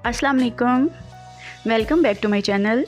अस्सलाम वालेकुम। Welcome back to my channel.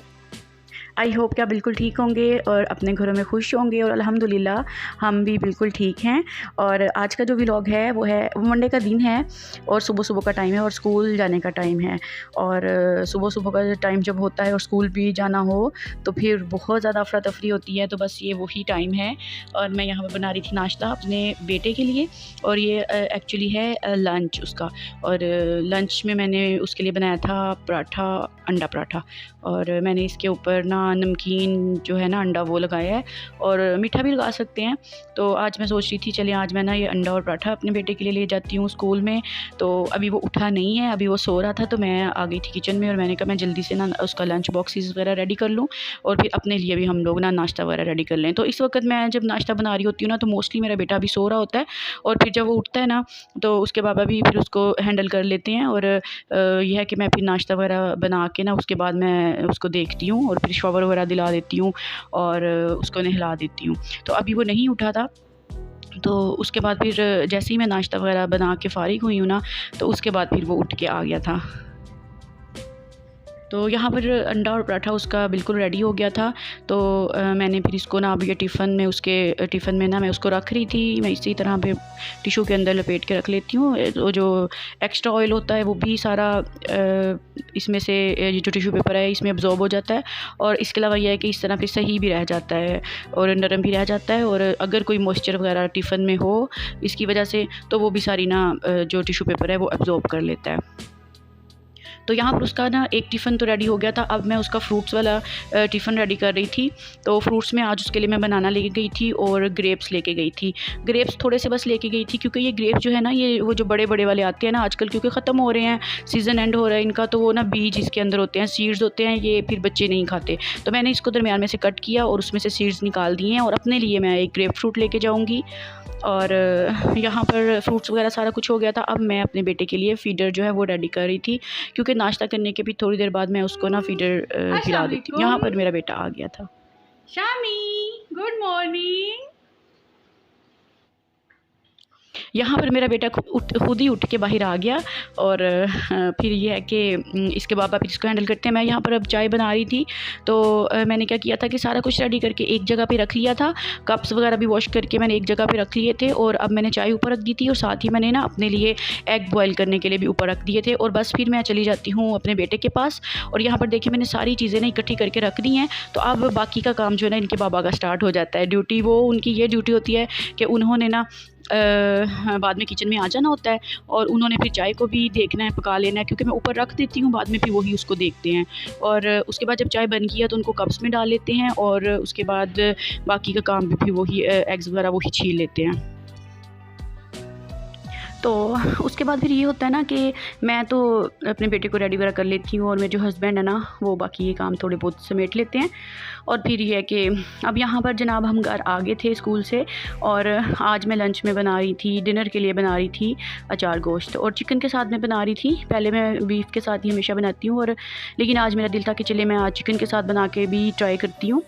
I hope कि आप बिल्कुल ठीक होंगे और अपने घरों में खुश होंगे और अल्हम्दुलिल्लाह हम भी बिल्कुल ठीक हैं। और आज का जो व्लॉग है वो मंडे का दिन है और सुबह सुबह का टाइम है और स्कूल जाने का टाइम है। और सुबह सुबह का टाइम जब होता है और स्कूल भी जाना हो तो फिर बहुत ज़्यादा अफरा तफरी होती है। तो बस ये वही टाइम है और मैं यहाँ पर बना रही थी नाश्ता अपने बेटे के लिए। और ये एक्चुअली है लंच उसका। और लंच में मैंने उसके लिए बनाया था पराठा, अंडा पराठा। और मैंने इसके ऊपर ना नमकीन जो है ना अंडा वो लगाया है और मीठा भी लगा सकते हैं। तो आज मैं सोच रही थी चलिए आज मैं ना ये अंडा और पराठा अपने बेटे के लिए ले जाती हूँ स्कूल में। तो अभी वो उठा नहीं है, अभी वो सो रहा था तो मैं आ गई थी किचन में और मैंने कहा मैं जल्दी से ना उसका लंच बॉक्सेस वगैरह रेडी कर लूँ और फिर अपने लिए भी हम लोग ना नाश्ता वगैरह रेडी कर लें। तो इस वक्त मैं जब नाश्ता बना रही होती हूँ ना तो मोस्टली मेरा बेटा अभी सो रहा होता है और फिर जब वो उठता है ना तो उसके पापा भी फिर उसको हैंडल कर लेते हैं। और यह है कि मैं फिर नाश्ता वगैरह बना के ना उसके बाद मैं उसको देखती हूँ और फिर शॉवर वगैरह दिला देती हूँ और उसको नहला देती हूँ। तो अभी वो नहीं उठा था तो उसके बाद फिर जैसे ही मैं नाश्ता वगैरह बना के फ़ारिग हुई हूँ ना तो उसके बाद फिर वो उठ के आ गया था। तो यहाँ पर अंडा और पराठा उसका बिल्कुल रेडी हो गया था। तो मैंने फिर इसको ना अब ये टिफ़न में उसके टिफ़िन में ना मैं उसको रख रही थी। मैं इसी तरह पे टिशू के अंदर लपेट के रख लेती हूँ। वो जो एक्स्ट्रा ऑयल होता है वो भी सारा इसमें से ये जो टिशू पेपर है इसमें अब्ज़ॉर्ब हो जाता है। और इसके अलावा यह है कि इस तरह फिर सही भी रह जाता है और नरम भी रह जाता है। और अगर कोई मॉइस्चर वगैरह टिफ़िन में हो इसकी वजह से तो वो भी सारी ना जो टिशू पेपर है वो अब्ज़ॉर्ब कर लेता है। तो यहाँ पर उसका ना एक टिफ़िन तो रेडी हो गया था। अब मैं उसका फ्रूट्स वाला टिफ़िन रेडी कर रही थी। तो फ्रूट्स में आज उसके लिए मैं बनाना लेके गई थी और ग्रेप्स लेके गई थी। ग्रेप्स थोड़े से बस लेके गई थी क्योंकि ये ग्रेप्स जो है ना ये वो जो बड़े बड़े वाले आते हैं ना आजकल क्योंकि ख़त्म हो रहे हैं, सीज़न एंड हो रहा है इनका। तो वो ना बीज इसके अंदर होते हैं, सीड्स होते हैं, ये फिर बच्चे नहीं खाते। तो मैंने इसको दरमियान में से कट किया और उसमें से सीड्स निकाल दिए हैं और अपने लिए मैं एक ग्रेप फ्रूट लेके जाऊँगी। और यहाँ पर फ्रूट्स वगैरह सारा कुछ हो गया था। अब मैं अपने बेटे के लिए फ़ीडर जो है वो रेडी कर रही थी क्योंकि नाश्ता करने के भी थोड़ी देर बाद मैं उसको ना फ़ीडर खिला देती हूँ। यहाँ पर मेरा बेटा आ गया था। Shami, good morning. यहाँ पर मेरा बेटा खुद ही उठ के बाहर आ गया। और फिर ये है कि इसके पापा फिर इसको हैंडल करते हैं। मैं यहाँ पर अब चाय बना रही थी तो मैंने क्या किया था कि सारा कुछ रेडी करके एक जगह पे रख लिया था। कप्स वगैरह भी वॉश करके मैंने एक जगह पे रख लिए थे और अब मैंने चाय ऊपर रख दी थी और साथ ही मैंने ना अपने लिए एग बॉयल करने के लिए भी ऊपर रख दिए थे। और बस फिर मैं चली जाती हूँ अपने बेटे के पास। और यहाँ पर देखिए मैंने सारी चीज़ें ना इकट्ठी करके रख दी हैं। तो अब बाकी का काम जो है ना इनके बाबा का स्टार्ट हो जाता है। ड्यूटी वो उनकी ये ड्यूटी होती है कि उन्होंने ना बाद में किचन में आ जाना होता है और उन्होंने फिर चाय को भी देखना है, पका लेना है क्योंकि मैं ऊपर रख देती हूँ, बाद में फिर वही उसको देखते हैं। और उसके बाद जब चाय बन गई है तो उनको कप्स में डाल लेते हैं और उसके बाद बाकी का काम भी फिर वही एग्स वगैरह वही छील लेते हैं। तो उसके बाद फिर ये होता है ना कि मैं तो अपने बेटे को रेडी वगैरह कर लेती हूँ और मेरे जो हस्बैंड है ना वो बाकी ये काम थोड़े बहुत समेट लेते हैं। और फिर ये है कि अब यहाँ पर जनाब हम घर आ गए थे स्कूल से और आज मैं लंच में बना रही थी, डिनर के लिए बना रही थी अचार गोश्त और चिकन के साथ में बना रही थी। पहले मैं बीफ के साथ ही हमेशा बनाती हूँ और लेकिन आज मेरा दिल था कि चले मैं आज चिकन के साथ बना के भी ट्राई करती हूँ।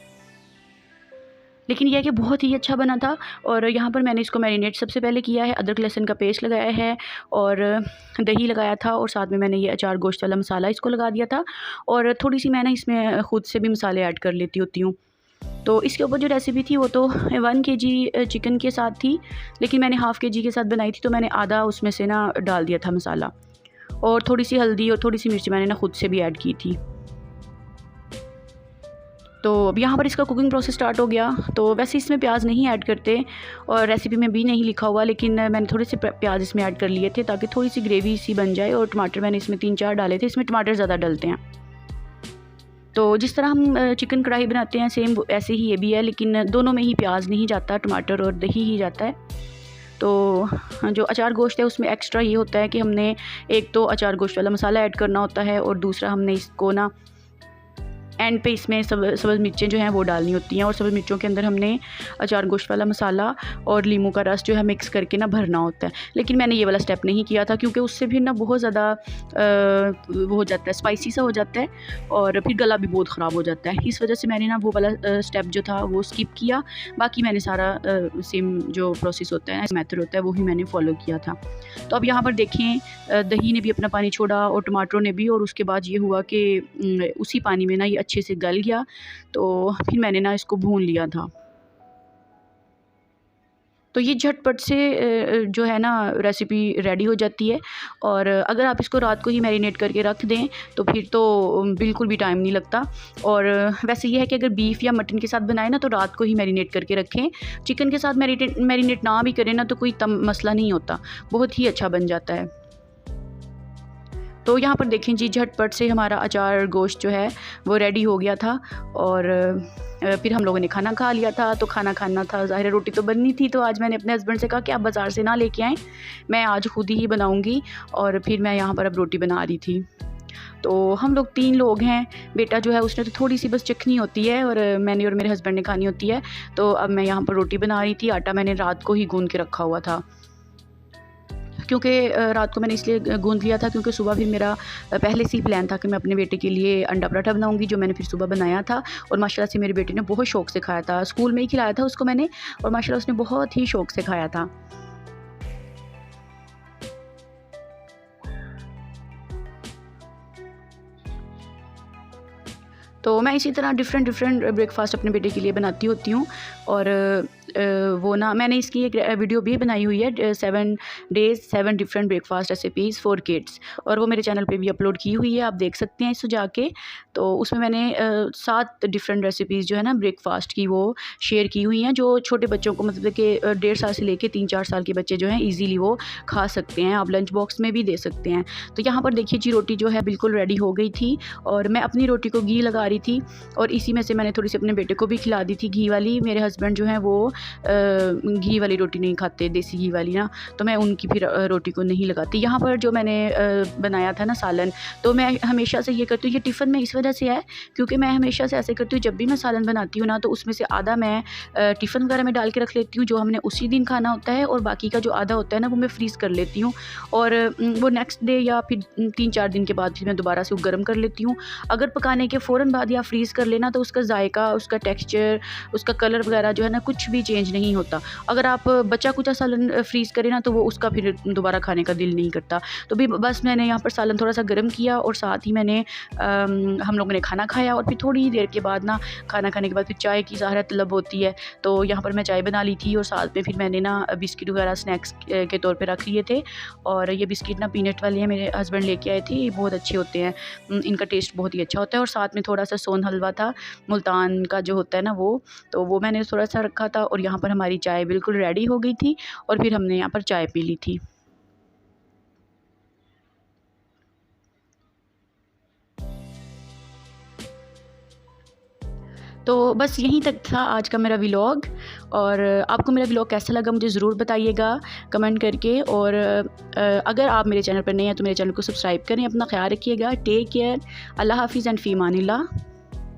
लेकिन यह है कि बहुत ही अच्छा बना था। और यहाँ पर मैंने इसको मैरिनेट सबसे पहले किया है, अदरक लहसुन का पेस्ट लगाया है और दही लगाया था और साथ में मैंने ये अचार गोश्त वाला मसाला इसको लगा दिया था। और थोड़ी सी मैं ना इसमें ख़ुद से भी मसाले ऐड कर लेती होती हूँ। तो इसके ऊपर जो रेसिपी थी वो तो 1 kg चिकन के साथ थी, लेकिन मैंने हाफ़ kg के साथ बनाई थी तो मैंने आधा उसमें से ना डाल दिया था मसाला। और थोड़ी सी हल्दी और थोड़ी सी मिर्च मैंने ना ख़ुद से भी ऐड की थी। तो अब यहाँ पर इसका कुकिंग प्रोसेस स्टार्ट हो गया। तो वैसे इसमें प्याज नहीं ऐड करते और रेसिपी में भी नहीं लिखा हुआ, लेकिन मैंने थोड़े से प्याज इसमें ऐड कर लिए थे ताकि थोड़ी सी ग्रेवी सी बन जाए। और टमाटर मैंने इसमें 3-4 डाले थे, इसमें टमाटर ज़्यादा डलते हैं। तो जिस तरह हम चिकन कढ़ाई बनाते हैं सेम ऐसे ही ये भी है, लेकिन दोनों में ही प्याज नहीं जाता, टमाटर और दही ही जाता है। तो जो अचार गोश्त है उसमें एक्स्ट्रा ये होता है कि हमने एक तो अचार गोश्त वाला मसाला ऐड करना होता है और दूसरा हमने इसको ना एंड पे इसमें सब्ज़ मिर्चें जो हैं वो डालनी होती हैं, और सब्ज़ मिर्चों के अंदर हमने अचार गोश्त वाला मसाला और लीमू का रस जो है मिक्स करके ना भरना होता है। लेकिन मैंने ये वाला स्टेप नहीं किया था, क्योंकि उससे भी ना बहुत ज़्यादा वो हो जाता है, स्पाइसी सा हो जाता है, और फिर गला भी बहुत ख़राब हो जाता है। इस वजह से मैंने ना वो वाला स्टेप जो था वो स्किप किया। बाकी मैंने सारा सेम जो प्रोसेस होता है, मेथड होता है, वही मैंने फॉलो किया था। तो अब यहाँ पर देखें, दही ने भी अपना पानी छोड़ा और टमाटरों ने भी, और उसके बाद ये हुआ कि उसी पानी में ना ये अच्छे से गल गया। तो फिर मैंने ना इसको भून लिया था। तो ये झटपट से जो है ना रेसिपी रेडी हो जाती है, और अगर आप इसको रात को ही मैरिनेट करके रख दें तो फिर तो बिल्कुल भी टाइम नहीं लगता। और वैसे ये है कि अगर बीफ या मटन के साथ बनाएं ना तो रात को ही मैरिनेट करके रखें। चिकन के साथ मैरिनेट ना भी करें ना तो कोई मसला नहीं होता, बहुत ही अच्छा बन जाता है। तो यहाँ पर देखें जी, झटपट से हमारा अचार गोश्त जो है वो रेडी हो गया था, और फिर हम लोगों ने खाना खा लिया था। तो खाना खाना था, ज़ाहिर है रोटी तो बननी थी, तो आज मैंने अपने हस्बैंड से कहा कि आप बाज़ार से ना लेके आएँ, मैं आज खुद ही बनाऊँगी। और फिर मैं यहाँ पर अब रोटी बना रही थी। तो हम लोग 3 लोग हैं। बेटा जो है उसने तो थोड़ी सी बस चखनी होती है, और मैंने और मेरे हस्बैंड ने खानी होती है। तो अब मैं यहाँ पर रोटी बना रही थी। आटा मैंने रात को ही गूँध के रखा हुआ था, क्योंकि रात को मैंने इसलिए गूँध लिया था क्योंकि सुबह भी मेरा पहले से ही प्लान था कि मैं अपने बेटे के लिए अंडा पराठा बनाऊंगी, जो मैंने फिर सुबह बनाया था। और माशाल्लाह से मेरे बेटे ने बहुत शौक़ से खाया था। स्कूल में ही खिलाया था उसको मैंने, और माशाल्लाह उसने बहुत ही शौक़ से खाया था। तो मैं इसी तरह डिफरेंट ब्रेकफ़ास्ट अपने बेटे के लिए बनाती होती हूँ। और वो ना मैंने इसकी एक वीडियो भी बनाई हुई है, 7 days 7 different breakfast recipes for kids, और वो मेरे चैनल पे भी अपलोड की हुई है, आप देख सकते हैं इसको जाके। तो उसमें मैंने 7 डिफरेंट रेसिपीज़ जो है ना ब्रेकफ़ास्ट की वो शेयर की हुई हैं, जो छोटे बच्चों को मतलब कि 1.5 साल से लेके 3-4 साल के बच्चे जो हैं ईज़िली वो खा सकते हैं। आप लंच बॉक्स में भी दे सकते हैं। तो यहाँ पर देखिए जी, रोटी जो है बिल्कुल रेडी हो गई थी, और मैं अपनी रोटी को घी लगा रही थी, और इसी में से मैंने थोड़ी सी अपने बेटे को भी खिला दी थी घी वाली। मेरे हस्बैंड जो हैं वो घी वाली रोटी नहीं खाते, देसी घी वाली ना, तो मैं उनकी फिर रोटी को नहीं लगाती। यहाँ पर जो मैंने बनाया था ना सालन, तो मैं हमेशा से ये करती हूँ, ये टिफ़िन में इस वजह से है क्योंकि मैं हमेशा से ऐसे करती हूँ, जब भी मैं सालन बनाती हूँ ना तो उसमें से आधा मैं टिफ़िन वगैरह में डाल के रख लेती हूँ, जो हमने उसी दिन खाना होता है, और बाकी का जो आधा होता है ना वो मैं फ्रीज़ कर लेती हूँ, और वो नेक्स्ट डे या फिर 3-4 दिन के बाद फिर मैं दोबारा से वो गर्म कर लेती हूँ। अगर पकाने के फ़ौरन बाद या फ्रीज़ कर लेना तो उसका जायका, उसका टेक्सचर, उसका कलर वगैरह जो है ना कुछ भी चेंज नहीं होता। अगर आप बचा कुचा सालन फ्रीज़ करें ना तो वो उसका फिर दोबारा खाने का दिल नहीं करता। तो भी बस मैंने यहाँ पर सालन थोड़ा सा गर्म किया, और साथ ही मैंने हम लोगों ने खाना खाया, और फिर थोड़ी देर के बाद ना खाना खाने के बाद फिर चाय की ज़ाहिर तलब होती है, तो यहाँ पर मैं चाय बना ली थी, और साथ में फिर मैंने ना बिस्किट वगैरह स्नैक्स के तौर पर रख लिए थे। और ये बिस्किट ना पीनट वाले हैं, मेरे हस्बैंड लेके आए थे, ये बहुत अच्छे होते हैं, इनका टेस्ट बहुत ही अच्छा होता है। और साथ में थोड़ा सा सोन हलवा था, मुल्तान का जो होता है ना वो, तो वो मैंने थोड़ा सा रखा था। और यहाँ पर हमारी चाय बिल्कुल रेडी हो गई थी, और फिर हमने यहाँ पर चाय पी ली थी। तो बस यहीं तक था आज का मेरा व्लॉग, और आपको मेरा व्लॉग कैसा लगा मुझे ज़रूर बताइएगा कमेंट करके। और अगर आप मेरे चैनल पर नए हैं तो मेरे चैनल को सब्सक्राइब करें। अपना ख्याल रखिएगा। Take care. अल्लाह हाफिज़ एंड फ़ी अमानिल्लाह।